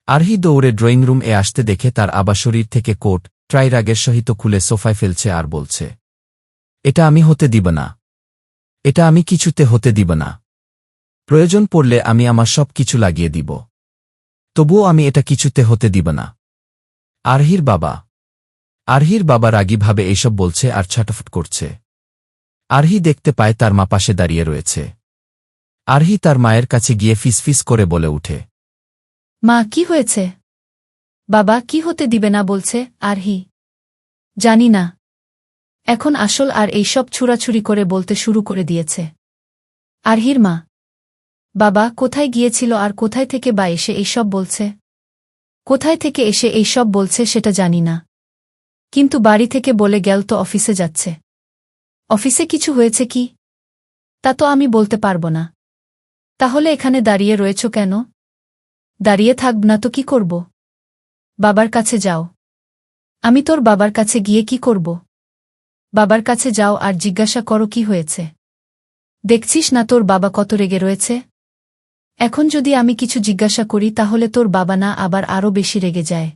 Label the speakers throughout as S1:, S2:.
S1: আরহি দৌড়ে ড্রয়িং রুম-এ আসতে দেখে তার আবা শরীর থেকে কোট ট্রাই রাগের সহিত খুলে সোফায় ফেলছে আর বলছে, এটা আমি হতে দিব না। এটা আমি কিছুতে হতে দিব না। প্রয়োজন পড়লে আমি আমার সব কিছু লাগিয়ে দিব। তবুও আমি এটা কিছুতে হতে দিব না। আরহির বাবা রাগীভাবে এইসব বলছে আর ছটফট করছে। আরহি দেখতে পায় তার মা পাশে দাঁড়িয়ে রয়েছে। আরহি তার মায়ের কাছে গিয়ে ফিসফিস করে বলে উঠে,
S2: মা, কি হয়েছে? বাবা কি হতে দিবে না বলছে? আরহি জানি না। এখন আসল আর এইসব ছুরাছুরি করে বলতে শুরু করে দিয়েছে। আরহির মা, বাবা কোথায় গিয়েছিল আর কোথায় থেকে বা এসে এইসব বলছে? কোথায় থেকে এসে এইসব বলছে সেটা জানি না, কিন্তু বাড়ি থেকে বলে গেল তো অফিসে যাচ্ছে। অফিসে কিছু হয়েছে কি? তা তো আমি বলতে পারব না। তাহলে এখানে দাঁড়িয়ে রয়েছ কেন? দাঁড়িয়ে থাকব না তো কি করব? বাবার কাছে যাও। আমি তোর বাবার কাছে গিয়ে কি করব? বাবার কাছে যাও আর জিজ্ঞাসা করো কি হয়েছে। দেখছিস না তোর বাবা কত রেগে রয়েছে। এখন যদি আমি কিছু জিজ্ঞাসা করি তাহলে তোর বাবা না আবার আরও বেশি রেগে যায়।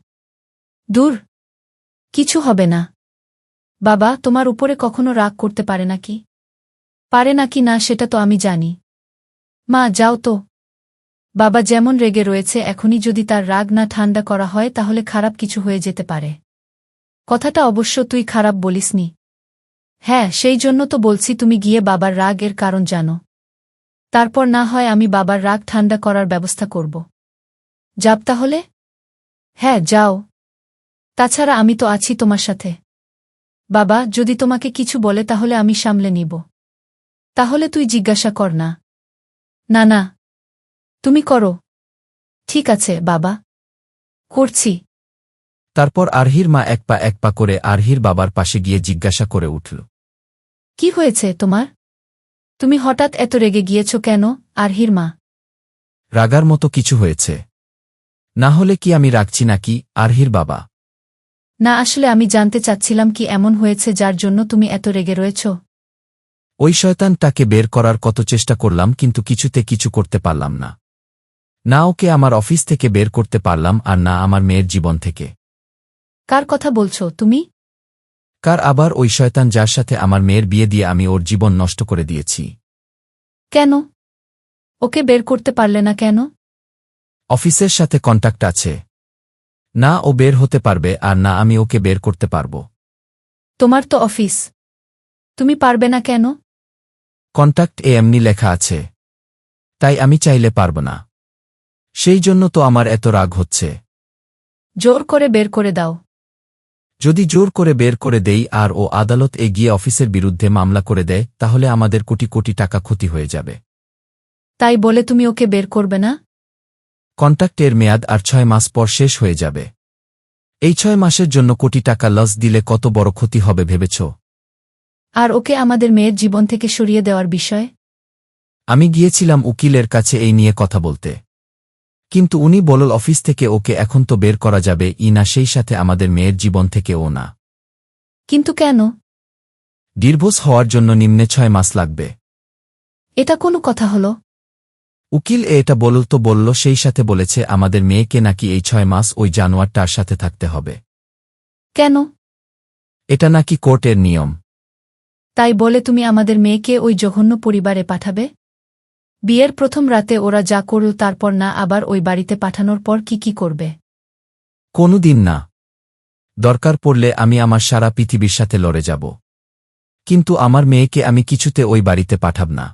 S2: দূর, কিছু হবে না। বাবা তোমার উপরে কখনো রাগ করতে পারে নাকি? পারে নাকি না সেটা তো আমি জানি। মা যাও তো। বাবা যেমন রেগে রয়েছে এখনই যদি তার রাগ না ঠান্ডা করা হয় তাহলে খারাপ কিছু হয়ে যেতে পারে। কথাটা অবশ্য তুই খারাপ বলিসনি। হ্যাঁ, সেই জন্য তো বলছি তুমি গিয়ে বাবার রাগ এর কারণ জানো। তারপর না হয় আমি বাবার রাগ ঠান্ডা করার ব্যবস্থা করব। যাব তাহলে? হ্যাঁ যাও। তাছাড়া আমি তো আছি তোমার সাথে। বাবা যদি তোমাকে কিছু বলে তাহলে আমি সামলে নিব। তাহলে তুই জিজ্ঞাসা কর না। না না, তুমি করো। ঠিক আছে বাবা, করছি।
S1: তারপর আরহির মা এক পা করে আরহির বাবার পাশে গিয়ে জিজ্ঞাসা করে উঠল,
S2: কি হয়েছে তোমার? তুমি হঠাৎ এত রেগে গিয়েছ কেন? আরহির মা,
S1: রাগার মতো কিছু হয়েছে? না হলে কি আমি রাগছি নাকি? আরহির বাবা,
S2: না আসলে আমি জানতে চাচ্ছিলাম কি এমন হয়েছে যার জন্য তুমি এত রেগে রয়েছ।
S1: ওই শয়তানটাকে বের করার কত চেষ্টা করলাম কিন্তু কিছুতে কিছু করতে পারলাম না। না ওকে আমার অফিস থেকে বের করতে পারলাম আর না আমার মেয়ের জীবন থেকে।
S2: কার কথা বলছো তুমি?
S1: কার আবার ওই শয়তান যার সাথে আমার মেয়ের বিয়ে দিয়ে আমি ওর জীবন নষ্ট করে দিয়েছি।
S2: কেন? ওকে বের করতে পারলে না কেন?
S1: অফিসের সাথে কন্ট্যাক্ট আছে। না ও বের হতে পারবে আর না আমি ওকে বের করতে পারব।
S2: তোমার তো অফিস, তুমি পারবে না কেন?
S1: কন্ট্যাক্ট এমনি লেখা আছে, তাই আমি চাইলে পারব না। সেই জন্য তো আমার এত রাগ হচ্ছে।
S2: জোর করে বের করে দাও।
S1: যদি জোর করে বের করে দেই আর ও আদালত গিয়ে অফিসের বিরুদ্ধে মামলা করে দেয় তাহলে আমাদের কোটি কোটি টাকা ক্ষতি হয়ে যাবে।
S2: তাই বলে তুমি ওকে বের করবে না?
S1: কন্ট্রাক্টের মেয়াদ আর 6 মাস পর শেষ হয়ে যাবে। এই 6 মাসের জন্য কোটি টাকা লস দিলে কত বড় ক্ষতি হবে ভেবেছ?
S2: আর ওকে আমাদের মেয়ের জীবন থেকে সরিয়ে দেওয়ার বিষয়?
S1: আমি গিয়েছিলাম উকিলের কাছে এই নিয়ে কথা বলতে, কিন্তু উনি বলল অফিস থেকে ওকে এখন তো বের করা যাবে না, সেই সাথে আমাদের মেয়ের জীবন থেকে ও না।
S2: কিন্তু কেন?
S1: ডিভোর্স হওয়ার জন্য নিম্নে 6 মাস লাগবে।
S2: এটা কোনো কথা হলো?
S1: উকিল এটা বলল সেই সাথে বলেছে আমাদের মেয়েকে নাকি এই 6 মাস ওই জানোয়ারটার সাথে থাকতে হবে।
S2: কেন?
S1: এটা নাকি কোর্টের নিয়ম।
S2: তাই বলে তুমি আমাদের মেয়েকে ওই জঘন্য পরিবারে পাঠাবে? বিয়ের প্রথম রাতে ওরা যা করল তারপর না আবার ওই বাড়িতে পাঠানোর পর কি করবে?
S1: কোনোদিন না। দরকার পড়লে আমি আমার সারা পৃথিবীর সাথে লড়ে যাব, কিন্তু আমার মেয়েকে আমি কিছুতে ওই বাড়িতে পাঠাব না।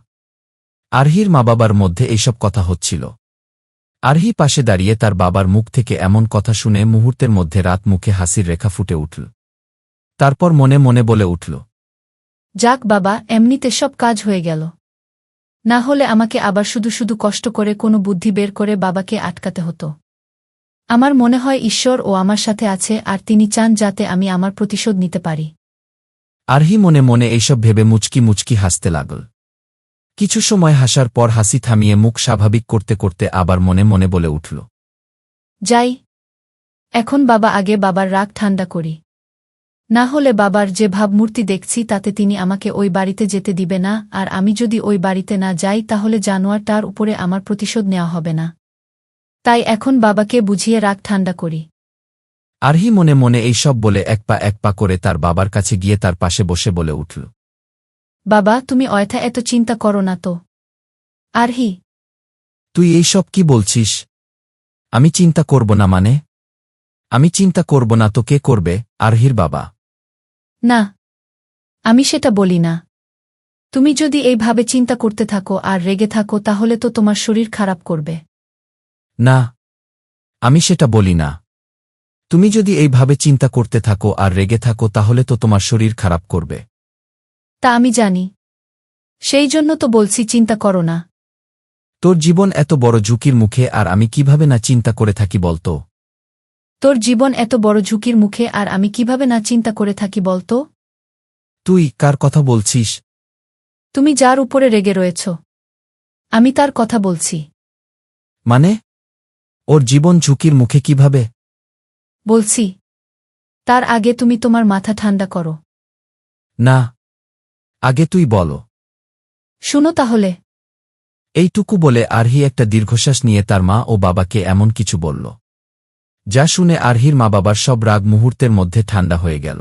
S1: আরহির মা বাবার মধ্যে এইসব কথা হচ্ছিল। আরহি পাশে দাঁড়িয়ে তার বাবার মুখ থেকে এমন কথা শুনে মুহূর্তের মধ্যে রাত মুখে হাসির রেখা ফুটে উঠল। তারপর মনে মনে বলে উঠল,
S2: যাক বাবা, এমনিতে সব কাজ হয়ে গেল। না হলে আমাকে আবার শুধু শুধু কষ্ট করে কোনো বুদ্ধি বের করে বাবাকে আটকাতে হতো। আমার মনে হয় ঈশ্বর ও আমার সাথে আছে আর তিনি চান যাতে আমি আমার প্রতিশোধ নিতে পারি।
S1: আরহি মনে মনে এইসব ভেবে মুচকি মুচকি হাসতে লাগল। কিছু সময় হাসার পর হাসি থামিয়ে মুখ স্বাভাবিক করতে করতে আবার মনে মনে বলে উঠল,
S2: যাই এখন বাবা, আগে বাবার রাগ ঠান্ডা করি। না হলে বাবার যে ভাবমূর্তি দেখছি তাতে তিনি আমাকে ওই বাড়িতে যেতে দিবে না, আর আমি যদি ওই বাড়িতে না যাই তাহলে জানোয়ারটার উপরে আমার প্রতিশোধ নেওয়া হবে না। তাই এখন বাবাকে বুঝিয়ে রাগ ঠান্ডা করি।
S1: আরহি মনে মনে এইসব বলে এক পা করে তার বাবার কাছে গিয়ে তার পাশে বসে বলে উঠল,
S2: বাবা, তুমি অয়থা এত চিন্তা করো না তো। আরহি,
S1: তুই এইসব কি বলছিস? আমি চিন্তা করব না মানে? আমি চিন্তা করব না তো কে করবে? আরহির বাবা।
S2: না, আমি সেটা বলি না। তুমি যদি এইভাবে চিন্তা করতে থাকো আর রেগে থাকো তাহলে তো তোমার শরীর খারাপ করবে।
S1: না, আমি সেটা বলি না। তুমি যদি এইভাবে চিন্তা করতে থাকো আর রেগে থাকো তাহলে তো তোমার শরীর খারাপ করবে।
S2: তা আমি জানি, সেই জন্য তো বলছি চিন্তা করো না।
S1: তোর জীবন এত বড় ঝুঁকির মুখে আর আমি কিভাবে না চিন্তা করে থাকি বলতো?
S2: তোর জীবন এত বড় ঝুঁকির মুখে আর আমি কিভাবে না চিন্তা করে থাকি বলতো?
S1: তুই কার কথা বলছিস?
S2: তুমি যার উপরে রেগে রয়েছ, আমি তার কথা বলছি।
S1: মানে? ওর জীবন ঝুঁকির মুখে কিভাবে?
S2: বলছি, তার আগে তুমি তোমার মাথা ঠান্ডা করো।
S1: না, আগে তুই বলো।
S2: শুনো তাহলে।
S1: এইটুকু বলে আরহি একটা দীর্ঘশ্বাস নিয়ে তার মা ও বাবাকে এমন কিছু বলল, যা শুনে আরহির মা বাবার সব রাগ মুহূর্তের মধ্যে ঠান্ডা হয়ে গেল।